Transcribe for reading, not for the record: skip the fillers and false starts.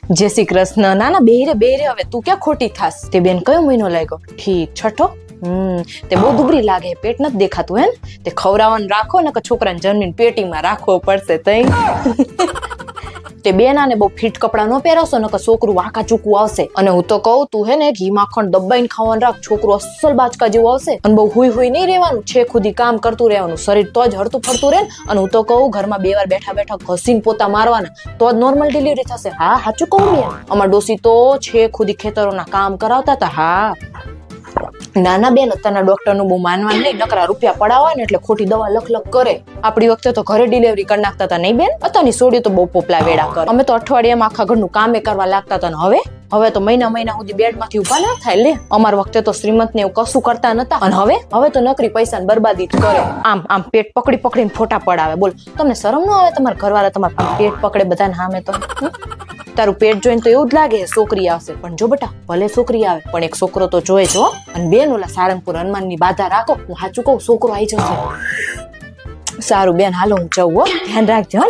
જય શ્રી કૃષ્ણ. ના ના બેરે હવે તું ક્યાં ખોટી થાસ? તે બેન કયો મહિનો લાગ્યો? ઠીક છઠ્ઠો. તે બહુ દુબળી લાગે, પેટ નથી દેખાતું હે? તે ખવડાવવાનું રાખો ને કે છોકરાને જન્મીને પેટીમાં રાખવો પડશે તઈ. તે બેનાને બહુ ફિટ કપડા ન પહેરાવશો ને કે છોકરું વાંકા ચૂકવું આવશે. અને હું તો કહું તું હે ને ઘી માખણ દબાઈને ખાવાનું રાખ, છોકરું અસલ બાચકા જેવું આવશે. અને બહુ હુઈ નહીં રહેવાનું, છે ખુદી કામ કરતું રહેવાનું, શરીર તો જ હરતું ફરતું રહે ને. અને હું તો કહું ઘરમાં 2 વાર બેઠા બેઠા ઘસીને પોતા મારવાના, તો જ નોર્મલ ડિલિવરી થશે. હા સાચું કહું બેન. અમાર ડોસી તો છે ખુદી ખેતરોના કામ કરાવતા હતા. હા નાના બેન, અત્યારના ડોક્ટર નું બહુ માનવાનું નહીં, નકરા રૂપિયા પડાવવા ને એટલે ખોટી દવા લખ કરે. આપણી વખતે તો ઘરે ડિલિવરી કરી નાખતા હતા નહીં બેન? અત્યારની સોડી તો બહુ પોપલા વેડા કરે. અમે તો અઠવાડિયામાં આખા ઘરનું કામે કરવા લાગતા હતા. ને હવે તો મહિના સુધી બેડ માંથી ઉભા ના થાય. લે અમાર વખતે તો શ્રીમંત ને એવું કશું કરતા નતા. અને હવે તો નકરી પૈસા ને બરબાદી જ કરે. આમ પેટ પકડીને ફોટા પડાવે. બોલ, તમને શરમ ન આવે? તમારા ઘરવાળા તમારા પેટ પકડે બધાને સામે તો? તારું પેટ જોઈને તો એવું જ લાગે છોકરી આવશે. પણ જો બેટા, ભલે છોકરી આવે પણ એક છોકરો તો જોઈ જો. અને બેન ઓલા સારંગપુર હનુમાન ની બાધા રાખો, હું સાચું કહું છોકરો આવી જશે. સારું બેન, હાલો હું જવું હો, ધ્યાન રાખજો.